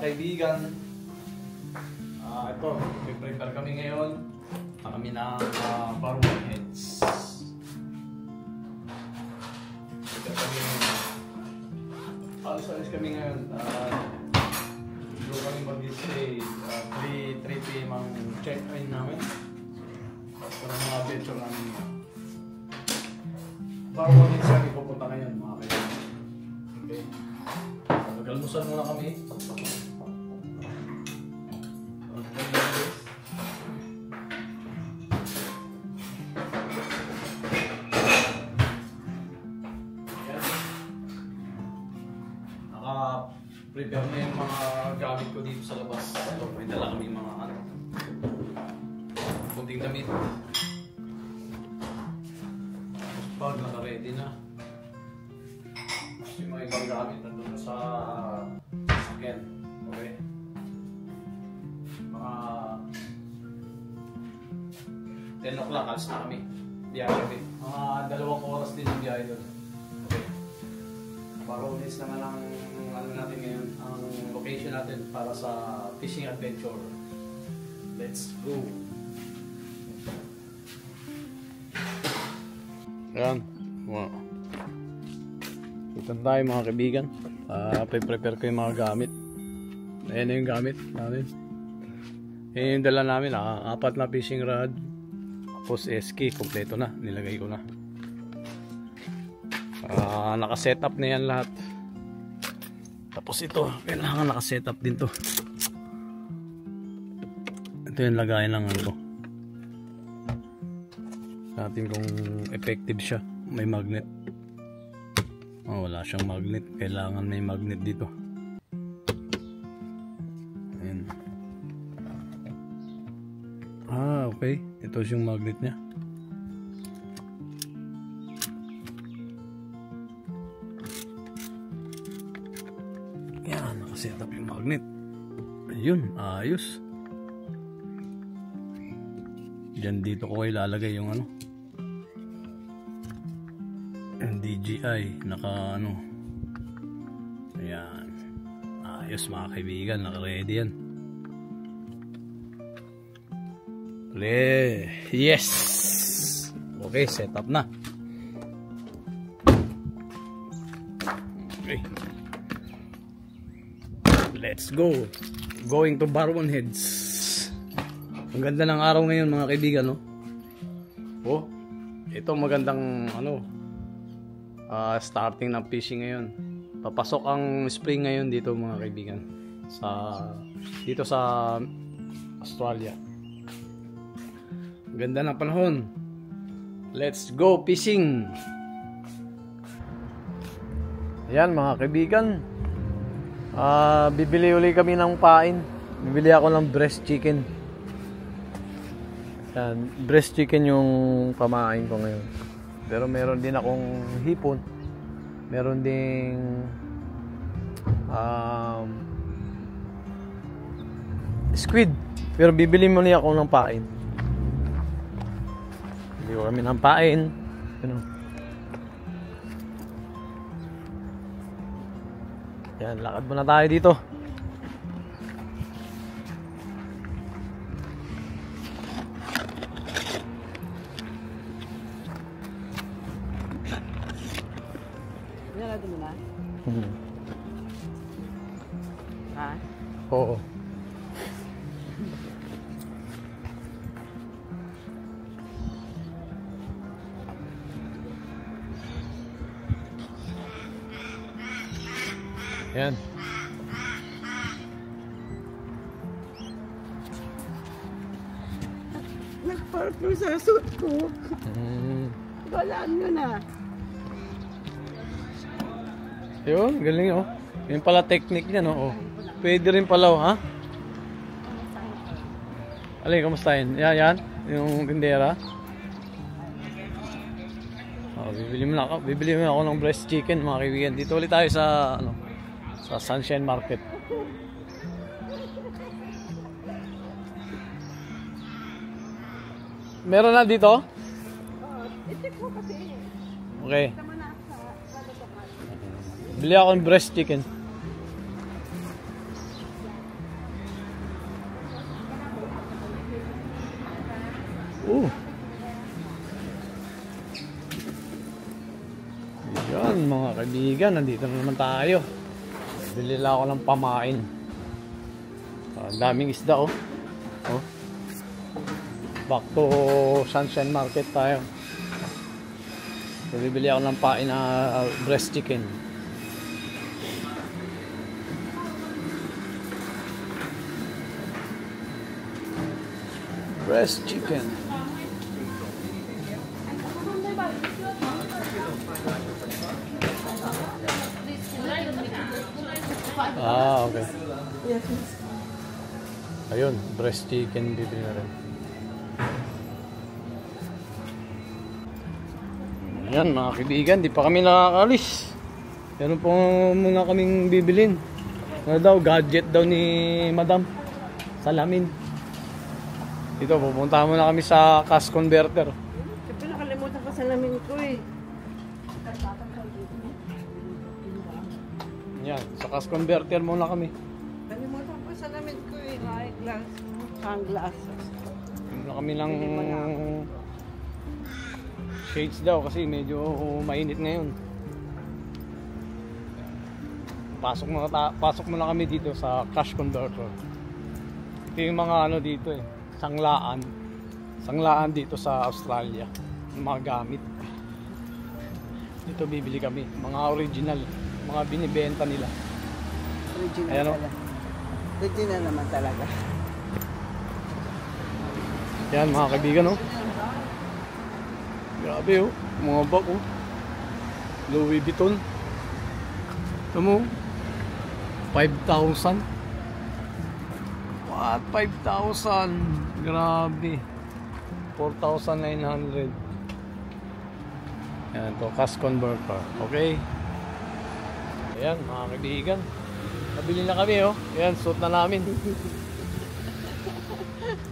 kaibigan. Ito, prepare kami ngayon. Kami ng barwon heads. Alis kami ngayon. Doon kami mag-stay. 3 PM ang check-in namin. Para mga adventure namin. Barwon heads kami pupunta ngayon, mga kaibigan. Okay. Mag-almusal muna kami. Prepare na yung mga gamit ko dito sa labas. Ito, may dala kami mga kunting damit. Pag naka-ready na. Yung mga ibang gamit nandun na sa sasakyan. Okay? Mga 10 o'clock, alas na kami. Biyahe kami. Mga 2 oras din yung biyahe doon. Okay. Barones naman ang ano natin ngayon, ang location natin para sa fishing adventure. Let's go! Ayan. Wow. Ito tayo mga kaibigan. Prepare ko yung mga gamit. Ayan na yung gamit namin. Ayan yung dala namin. 4 na fishing rod. Tapos SK. Kompleto na. Nilagay ko na. Naka-set up na yan lahat. Tapos ito, kailangan naka-setup din to. Ito yung lagayan ng ano. Natin kung effective siya. May magnet. Wala siyang magnet. Kailangan may magnet dito. Ayan. Okay. Ito yung magnet niya. Set up yung magnet. Ayun, ayos. Diyan dito ko ilalagay yung ano, DJI naka ano. Ayan. Ayos mga kaibigan, naka-ready yan. Play. Yes. Okay, set up na. Okay. Let's go. Going to Barwon Heads. Ang ganda ng araw ngayon mga kaibigan, no? Oh, ito magandang ano, starting ng fishing ngayon. Papasok ang spring ngayon dito mga kaibigan. Dito sa Australia. Ang ganda ng panahon. Let's go fishing. Ayan mga kaibigan. Bibili uli kami ng pain. Bibili ako ng breast chicken. Yan, breast chicken yung pamain ko ngayon. Pero meron din akong hipon. Meron ding squid. Pero bibili muli ako ng pain. Bibili kami ng pain. Ano? Yan, lakad muna tayo dito. Nalado mo na? Ha? Oo. Yan. Nagpark mo sa suit ko. Walaan nyo na. Yun, galing oh. Yun pala technique niya, no? Oh. Pwede rin pala, oh, ha? Alay, kamusta yun? Yan, yung tindera. Bibili mo ako ng breast chicken, mga kaibigan. Dito ulit tayo sa, ano, sa Sunshine Market. Meron na dito? I-check mo kasi. Okay. Bili ako ng breast chicken. Yan mga kaibigan, nandito na naman tayo. Bili lang ako ng pamain. Ang daming isda oh. Back to Sunshine Market tayo. So, bibili ako ng pain na breast chicken. Breast chicken. Okay. Ayun, breast chicken bibili na rin. Yan mga kaibigan, di pa kami nakakalis. Meron po muna kaming bibilin. Ano daw, gadget daw ni Madam. Salamin. Dito, pupunta muna kami sa cash converter. Siyempre nakalimutan ko salamin ko eh. Yan, sa cash converter muna kami. Nakalimutan ko salamin ko eh. Eyeglass, sunglasses. Muna kami ng shades daw kasi medyo mainit ngayon. Pasok muna kami dito sa cash converter. Ito yung mga ano dito eh, sanglaan dito sa Australia, mga gamit. Dito bibili kami, mga original, mga binibenta nila. Original. Ayan, talaga. Original naman talaga. Yan mga kaibigan oh. Grabe oh, mga bag oh. Louis Vuitton. Ito mo, 5,000. What? 5,000. Grabe. 4,900. Yan to, cash converter. Okay. Ayan mga kaibigan, nabili na kami oh. Ayan, suot na namin.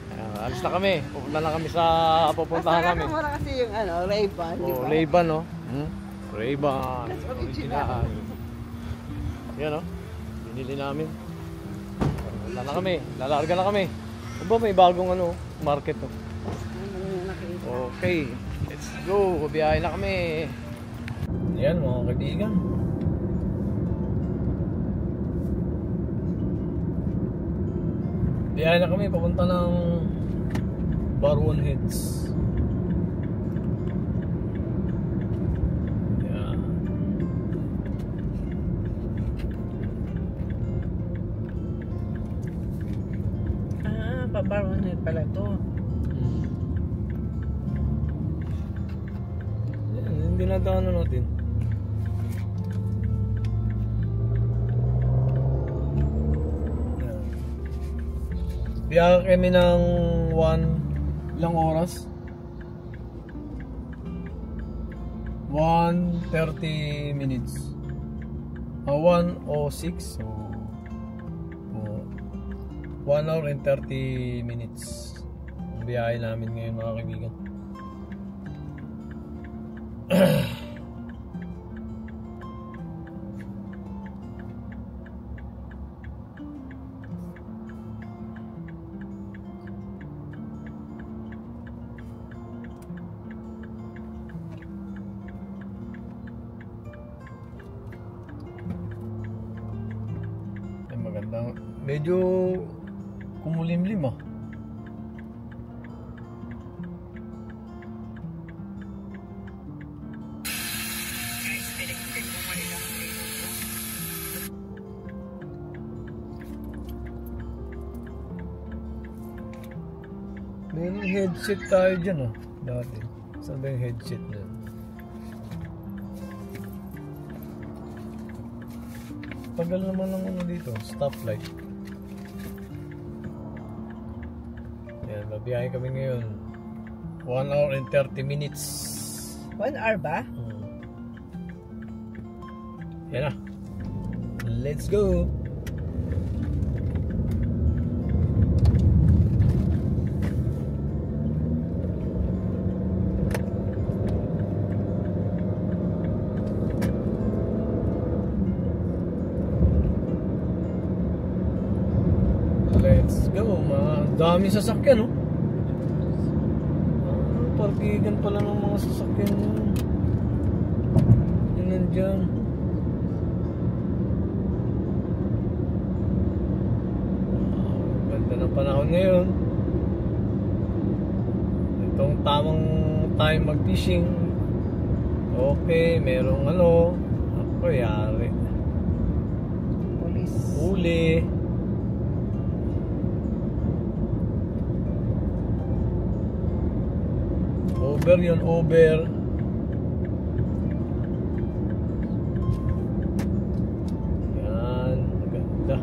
Ayan, alis na kami. Pupunta na kami sa pupuntahan namin. Mura kasi yung ano, Ray-Ban. Oh, Ray-Ban oh. Ray-Ban. Original. Yan oh. Binili namin. Wala na kami. Lalarga na kami. Aba, may bagong ano, market oh. Okay. Let's go. Biyahe na kami. Yan mga kaibigan. Biyahe na kami. Papunta ng Barwon Heads. Barwon Head pala to. Hindi na ito ano natin. Biyahe kami ng ilang oras? 1:30 minutes. 1:06. So 1 hour and 30 minutes ang biyahe namin ngayon mga kaibigan. Ay, maganda. Medyo kumulimlim ah. May headset tayo dyan ah. Dati. Saan ba yung headset na? Tagal naman ng ano dito. Stoplight. Yan, babiyahe kami ngayon. 1 hour and 30 minutes. 1 hour ba? Yan na. Let's go! Let's go! Dami sasakyan, no? kaibigan pala ng mga sasakyan yun. Yun nandyan. Ganda ng panahon ngayon. Itong tamang time mag-fishing. Okay, merong ano. Ako yari. Police. Huli. Over yun, over. Yan, maganda.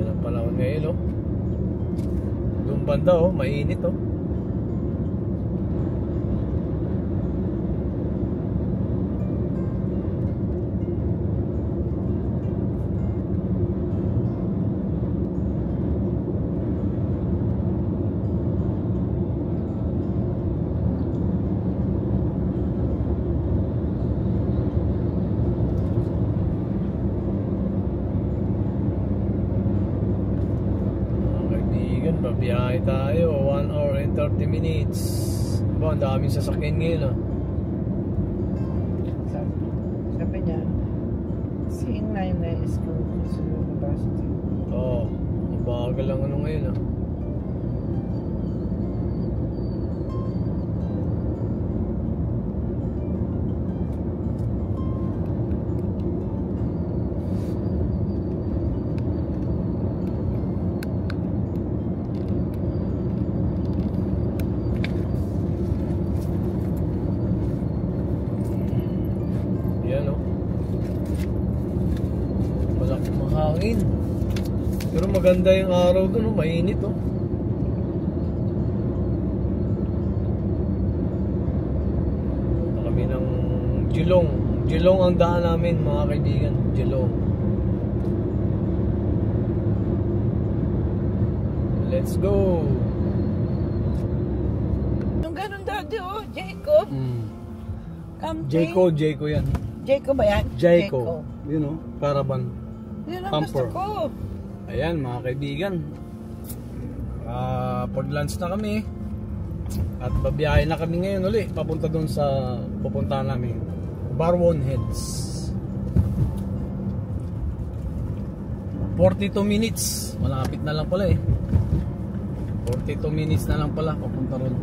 Ganda ng panahon ngayon, oh. Doon banda, oh, mainit, oh. Babiyahe tayo, 1 hour and 30 minutes. Ba, ang daming sasakyan ngayon, ah. Sabi niya, seeing na yun na school sa university. Oo, mabagal lang ano ngayon, ah. Mahangin. Pero maganda yung araw doon, mainit, oh. Kami ng Geelong. Geelong ang daan namin, mga kaibigan. Geelong. Let's go. Yung ganun dati, oh, Jacob. Jayco yan. Jayco ba yan? Jayco. You know, caravan. Yun ang gusto ko. Ayan, mga kaibigan. Pag-lunch na kami. At babiyahe na kami ngayon uli. Papunta doon sa pupuntahan namin, Barwon Heads. 42 minutes. Malapit na lang pala, eh. 42 minutes na lang pala papunta ron.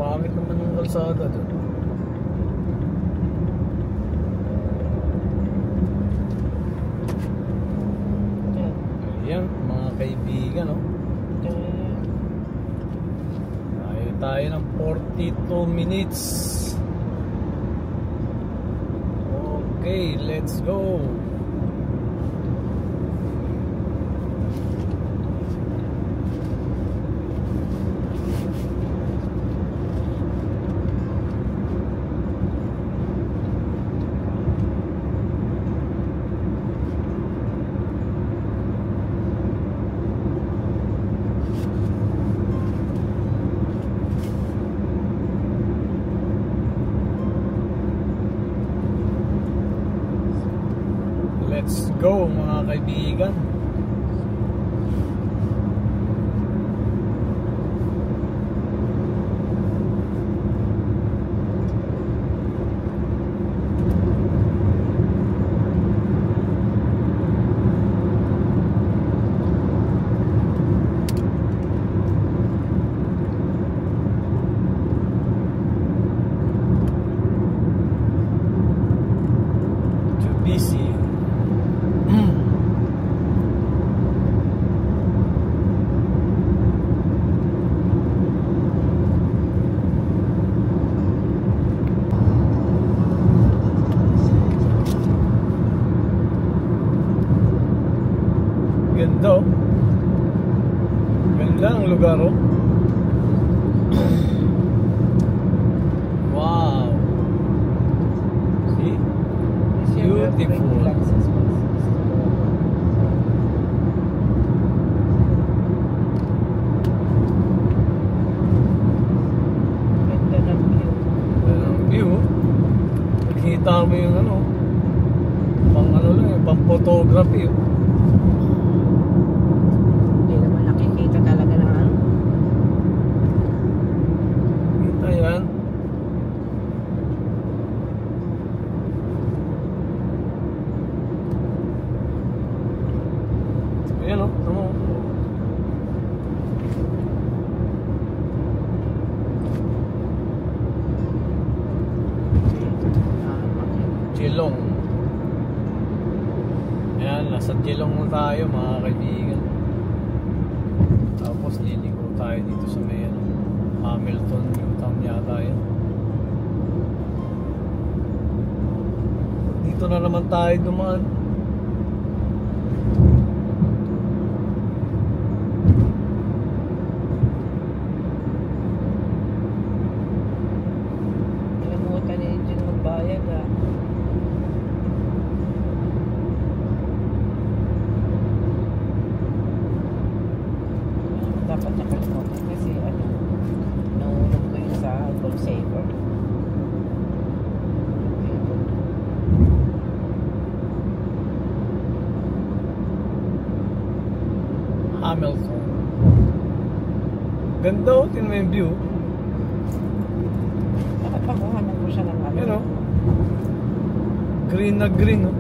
Pangit naman yung kalsada doon. Ayan, mga kaibigan, no? Tayo ng 42 minutes. Okay, let's go. Let's go, mga kaibigan. Too busy. Ganda, oh. Ganda ang lugar, oh. Wow. See? Beautiful. Ganda ng view. Ganda ng view. Nakita mo yung ano, pang ano lang, pang photography, oh. Hindi naman nakikita talaga ng ano. Geelong. Ayan, nasa Geelong na tayo mga kaibigan. Tapos liliko tayo dito sa may Hamilton, Newtown yata yan. Dito na naman tayo dumaan. Nalimutan ni Angel magbayad ah. Dapat nakalimutan kasi ano, nahulog ko yun sa goal saver. Hamilton. Ganda o, tingnan mo yung view. Dapat pakuhanan ko siya ng ano. Yan o. Green na green o.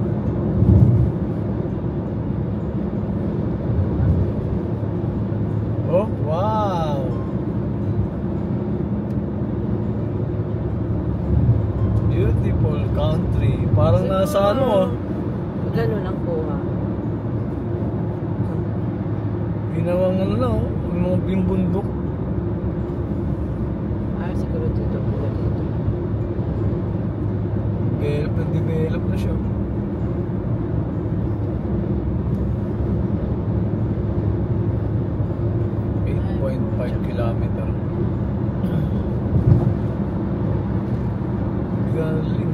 Oh, wow! Beautiful country. Parang nasa ano ah. Ganun ang kuha. Ginawang ano na oh. Yung mga bimbundok. Ah, siguro dito pula dito. Develop na siya. Kilometer. Galing.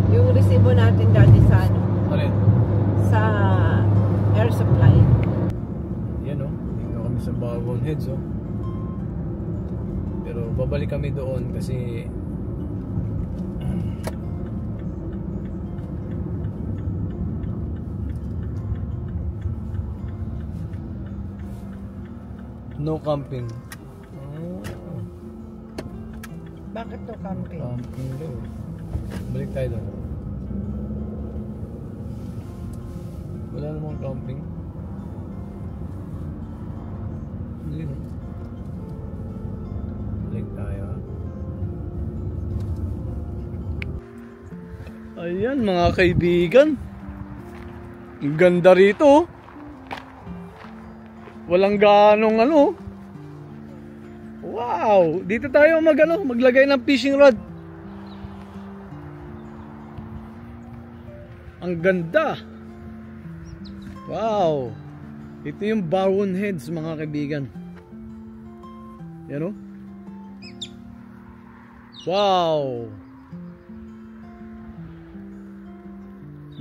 Yung resibo natin dati sa ano? Alin? Sa air supply. Yan o, dito kami sa Barwon Heads o. Pero babalik kami doon kasi no camping. Bakit to camping? Camping daw. Balik tayo doon. Wala namang camping. Hindi no. Balik tayo. Ayan mga kaibigan. Ang ganda rito. Walang ganong ano. Wow! Dito tayo maglagay ng fishing rod. Ang ganda. Wow! Ito yung Barwon Heads mga kaibigan. Yan o. Wow!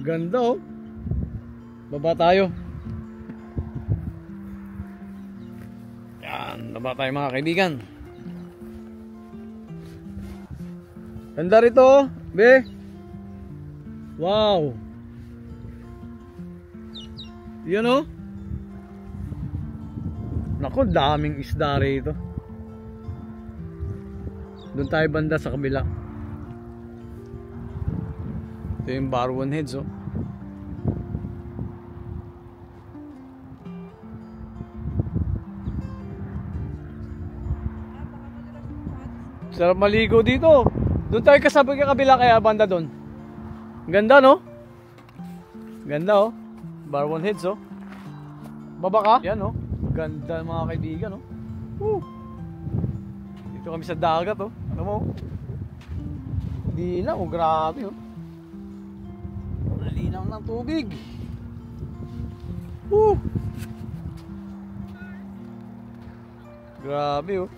Ganda o. Baba tayo. Yan, baba tayo mga kaibigan. Ganda rito, be. Wow. Yan o. Naku, daming isda rito. Doon tayo banda sa kabila. Ito yung Barwon Heads o. Sarap maligo dito. Doon tayo kasabay ka kabila kaya banda doon. Ganda no? Ganda oh. Barwon Heads oh. Baba ka? Yan oh. Ganda mga kaibigan oh. Woo. Dito kami sa dagat oh. Ano mo? Hindi na oh. Grabe oh. Linaw ng tubig. Woo. Grabe oh.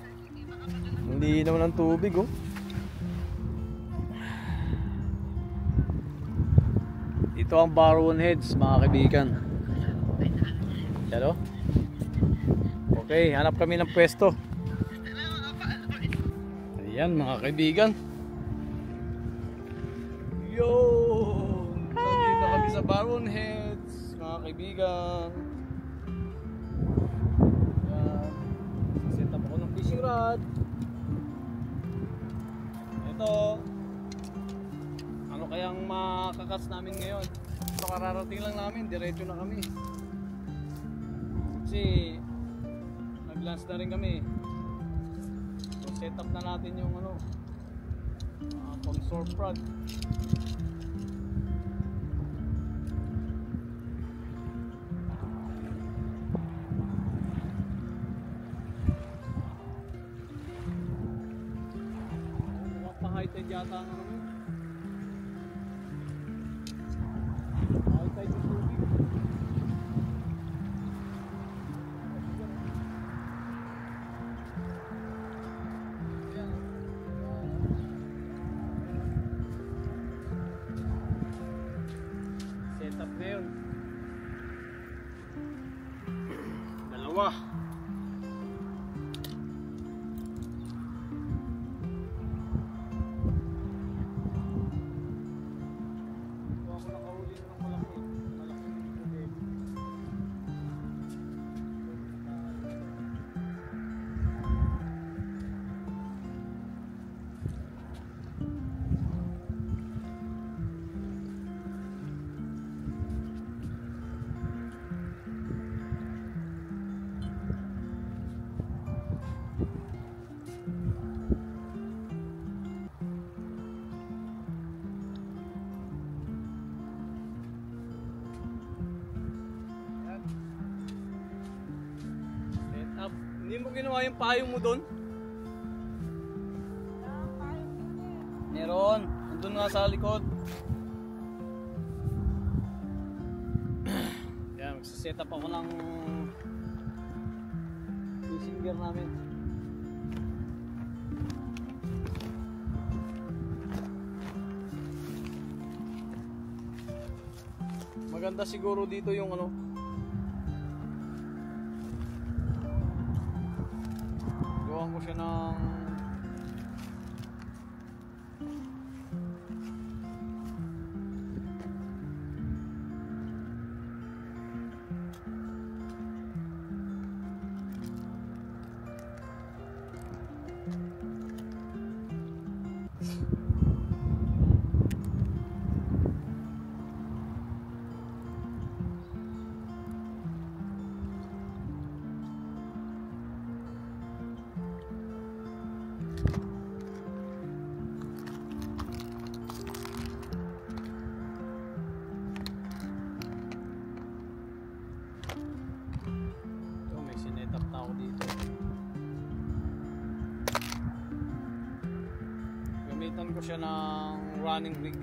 Hindi naman ang tubig oh. Ito ang Barwon Heads mga kaibigan. Yan oh. Okay, hanap kami ng pwesto. Ayan mga kaibigan. Yo! Nandito kami sa Barwon Heads mga kaibigan. Ayan. Set up ako ng fishing rod. to. Ano kayang makakas namin ngayon? So kararating lang namin, diretso na kami. Kasi nag-lunch na rin kami. So set up na natin yung ano, consort prod. High tide yata ang ano mo. High tide yung tubig. Ayan. Set up na yun. Dalawa. Hindi mo ginawa yung payong mo doon? Meron. Nandun nga sa likod. Yan, magsaset up ako ng fishing gear namin. Maganda siguro dito yung ano, gawan ko siya ng tao dito. Gamitan ko siya ng running rig.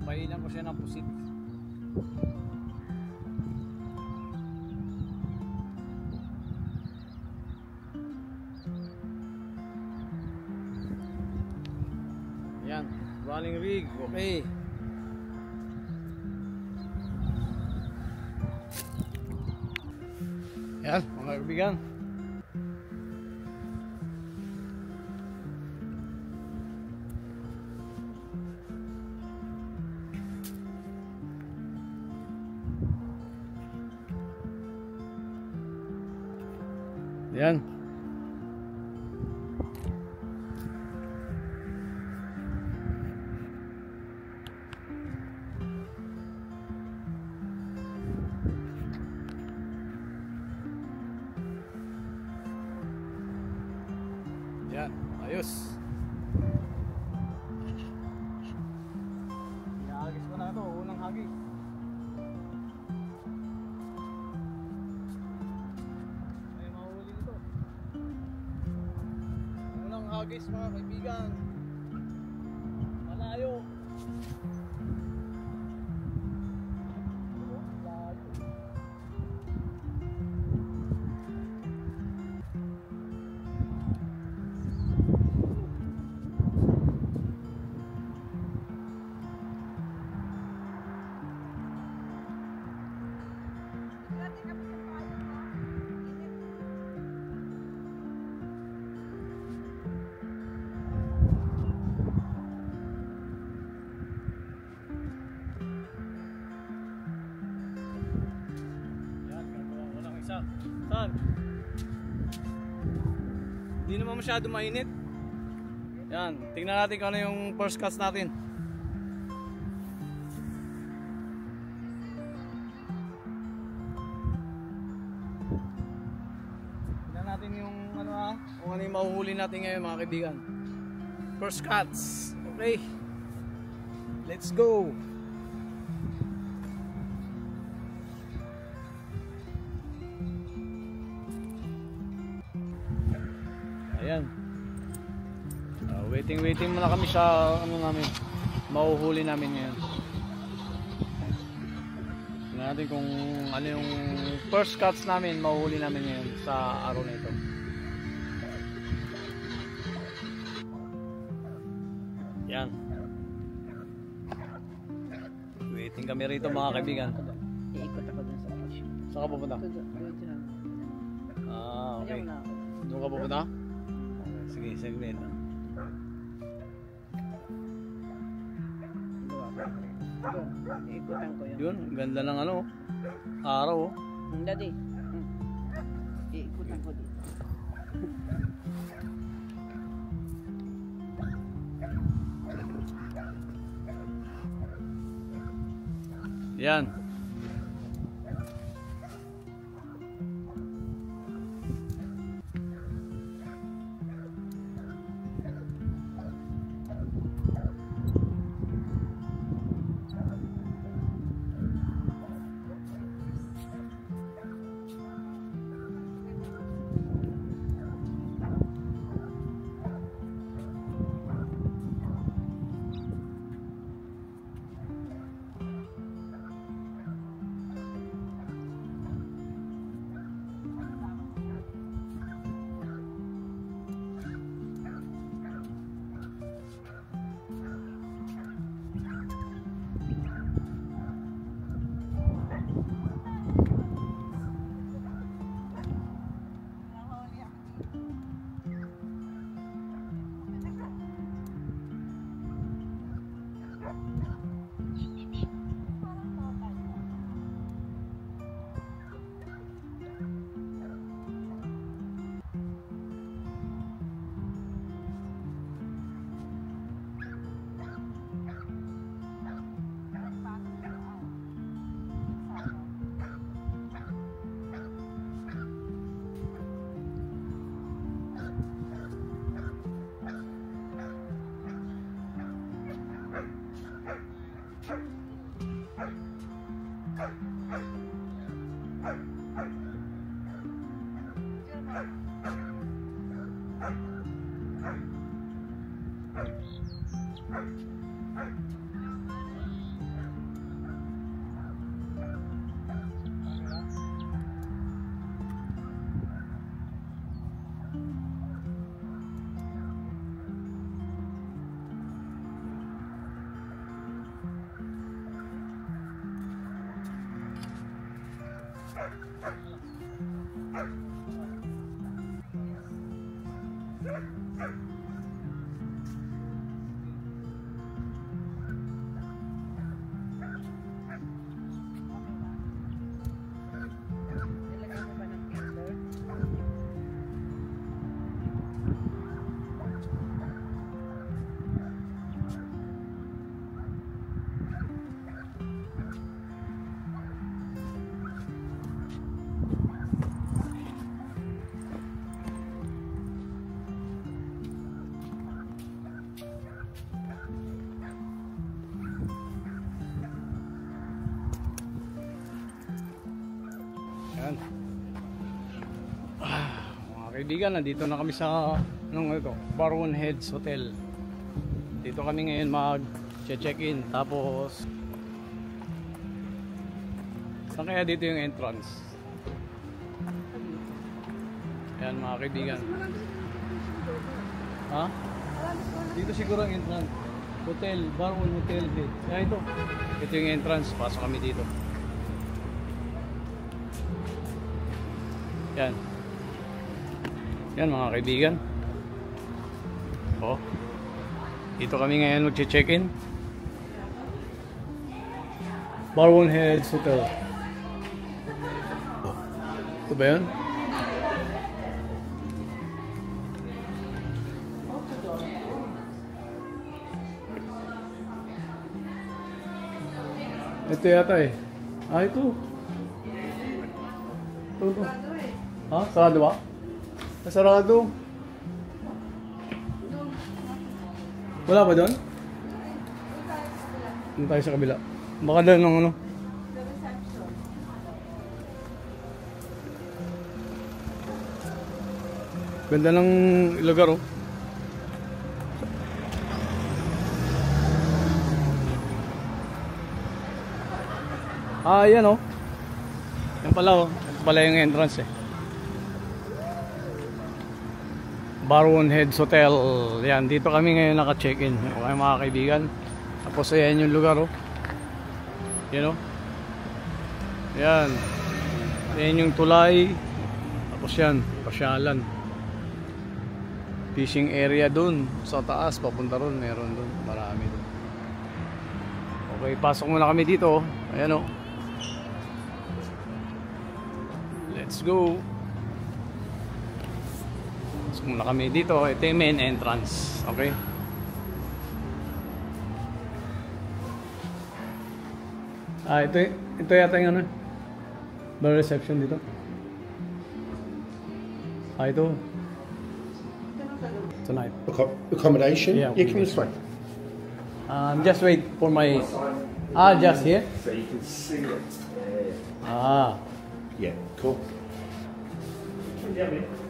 Pahilan ko siya ng pusit. Yan, running rig, okay. Yan, mga kaibigan. Yan. Ayos. Ihagis ko na ito, unang hagis. Ay, mahuli nito. Unang hagis mga kaibigan. Malayo. Saan? Hindi naman masyado mainit. Yan, tingnan natin kung ano yung first cast natin. Tingnan natin yung ano kung ano yung mahuhuli natin ngayon mga kaibigan. First cuts. Okay. Let's go. Ayan. Waiting muna kami sa ano namin, mahuhuli namin ngayon. Tingnan natin kung ano yung first cuts namin, mahuhuli namin ngayon sa araw na ito. Yan. Waiting kami rito mga kaibigan. Iikot ako dun sa ocean. Saan ka pupunta? Ah, okay. Doon ka pupunta? Sige, saglit. Iikutan ko yun. Yun, ganda ng ano, araw. Daddy. Iikutan ko dito. Yan. Yan. Mga kaibigan, nandito na kami sa Barwon Heads Hotel. Dito kami ngayon mag-check-in. Tapos saan kaya dito yung entrance? Yan mga kaibigan. Ha? Dito siguro ang entrance. Hotel, Barwon Hotel Heads. Yan ito. Ito yung entrance. Pasok kami dito. Yan. Yan mga kaibigan. Oh. Dito kami ngayon mag-check-in. Barwon Heads Hotel. Ito ba yun? Ito yata eh. Ah, ito. Ito. Ha? Sarado ba? Sarado. Wala ba doon? Doon tayo sa kabila. Baka doon ng ano? Ganda ng lugar oh. Ah, yan oh. Yan pala oh. Yan pala yung entrance eh. Barwon Heads Hotel. Yan, dito kami ngayon naka-check-in. Okay mga kaibigan. Tapos ayan yung lugar oh. Yan oh. Yan. Yan yung tulay. Tapos yan, pasyalan. Fishing area dun sa taas, papunta ron, meron dun, marami dun. Okay, pasok muna kami dito oh. Ayan oh. Let's go. Pasok muna kami dito. Ito yung main entrance. Okay. Ah, ito yata yung ano, bar reception dito. Ah, ito. Tonight. Accommodation? Yeah, Yeah, come this way. Just wait for my... Ah, just here? So you can see it. Ah. Yeah, cool.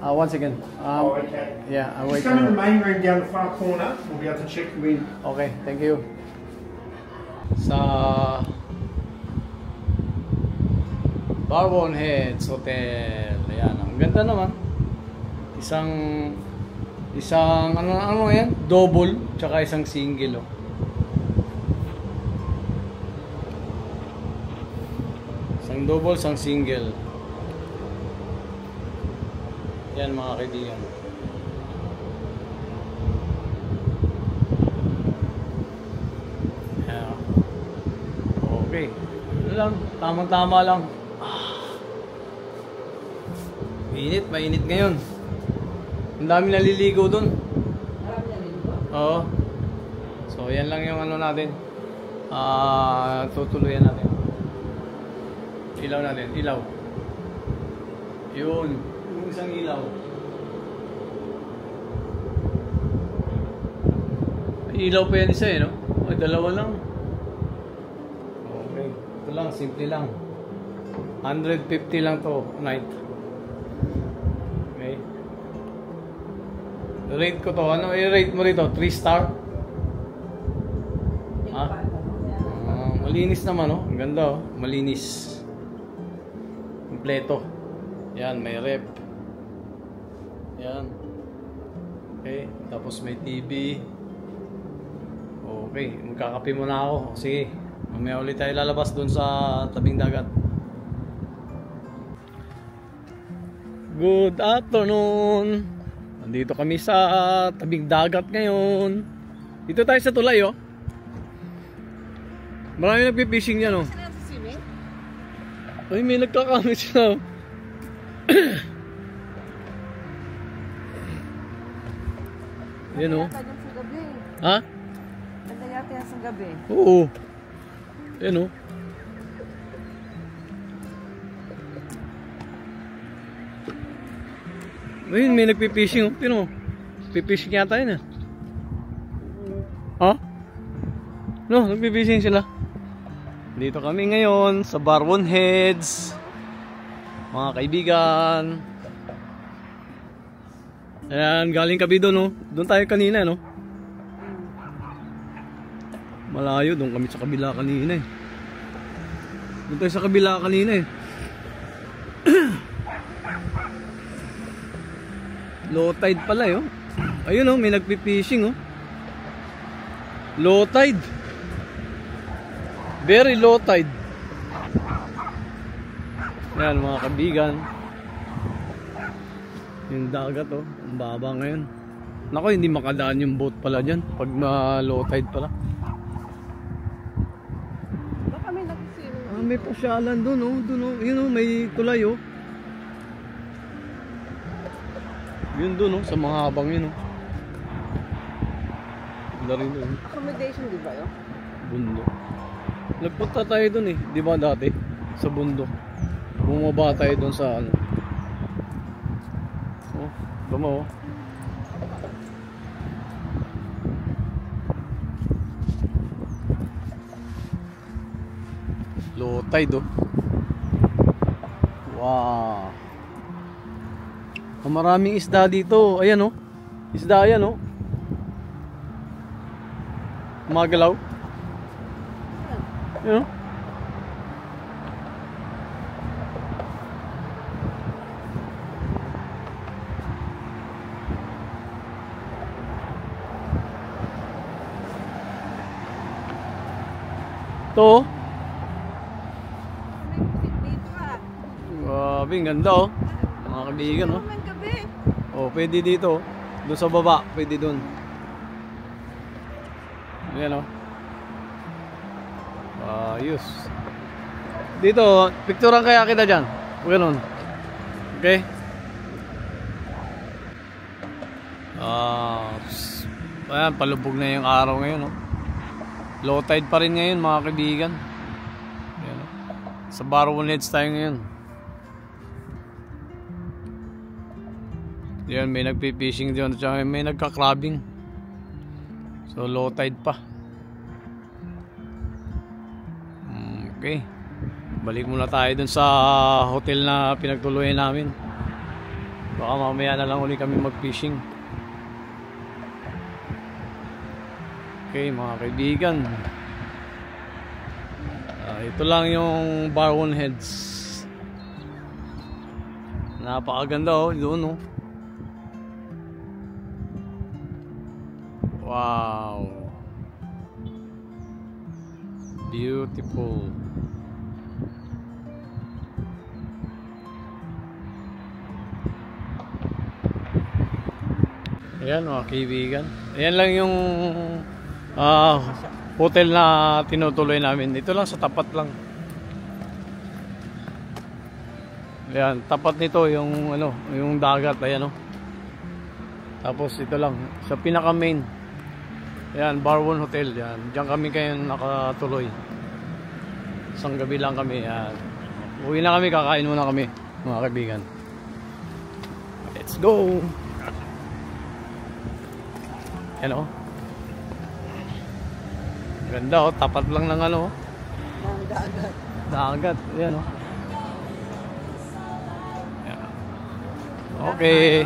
One second. Oh, okay. Yeah, I'll wait. Just come in the main room down the far corner. We'll be able to check you in. Okay, thank you. Sa Barwon Heads Hotel. Ayan, ang ganda naman. Isang ano yan? Double tsaka isang single oh. Isang double, isang single. Yan mga kaibigan. Yeah. Okay. Ano lang, tamang-tama lang. Mainit ngayon. Ang dami naliligo dun. Oo. So yan lang yung ano natin. Tutuluyan natin. Ilaw natin, ilaw. Yun, yung isang ilaw. Ilaw pa yan isa eh, no? Ay, dalawa lang. Okay, ito lang, simple lang. 150 lang to, night. Okay. Rate ko to, ano i-rate mo rito? 3 star? Ha? Malinis naman, no? Ang ganda, oh. Malinis. Kompleto. Yan, may rep. Yan. Okay, tapos may TV. Okay, magkakape muna ako. Sige, mamaya ulit tayo lalabas dun sa tabing dagat. Good afternoon. Nandito kami sa tabing dagat ngayon. Dito tayo sa tulay oh. Marami nagpipishing yan oh. Ay, may nagkakamit siya. Yan o. Ha? Ganda yata yan sa gabi. Oo. Yan o. Ayun, may nagpipishing o. Tino, pipishing yata yun ah. Ha? No, nagpipishing sila. Dito kami ngayon sa Barwon Heads. Mga kaibigan. Ayan, galing kami doon, no? Doon tayo kanina, no? Malayo, doon kami sa kabila kanina eh. Doon tayo sa kabila kanina eh. Low tide pala eh, oh. Ayun, oh, may nagpi-fishing, oh. Low tide. Very low tide. Yan mga kaibigan. Yung dagat, oh, ang baba ngayon. Nako, hindi makadaan yung boat pala dyan pag low tide pala. Baka may nagsisino. Ah, may pasyalan doon, oh. Doon, oh. Yun, oh, may tulay, oh. Yun doon, oh, sa mga habang yun, oh. Wala rin doon. Accommodation, di ba yun? Bundok. Nagpunta tayo doon eh, di ba dati? Sa bundok. Bumaba tayo doon sa ano. Oh, tama, oh. Low tide, oh. Wow. Maraming isda dito. Ayan, oh. Isda yan, oh. Magalaw. Ayan, oh. Ito, Dito ah. grabe, ang ganda, oh. Mga kaibigan, oh. Naman gabi. Oh, pwede dito, oh. Doon sa baba, pwede doon. Ayan, oh. Ayos. Dito, picturean kaya kita dyan. Ganun. Okay? Ayan, palubog na yung araw ngayon, oh. Low tide pa rin ngayon, mga kaibigan. Ayan, oh. Sa Barwon Heads tayo ngayon. Ayan, may nagpipishing dyan, at may nagka-crabbing. So low tide pa. Okay. Balik muna tayo dun sa hotel na pinagtuluyan namin. Baka mamaya na lang ulit kami mag-fishing. Okay mga kaibigan. Ito lang yung Barwon Heads. Napakaganda, oh, doon, oh. Wow. Beautiful. Ayan mga kaibigan. Ayan lang yung hotel na tinutuloy namin. Ito lang sa tapat lang. Ayan, tapat nito yung ano, yung dagat, ayan, oh. Tapos ito lang sa pinaka main. Ayan, Barwon Hotel. Yan. Diyan kami kayo nakatuloy. Isang gabi lang kami. Yan. Uwi na kami, kakain muna kami, mga kaibigan. Let's go! Yan, oh. Ganda, oh. Tapat lang ng ano, oh. Ang dagat. Dagat. Yan, oh. Yan. Okay.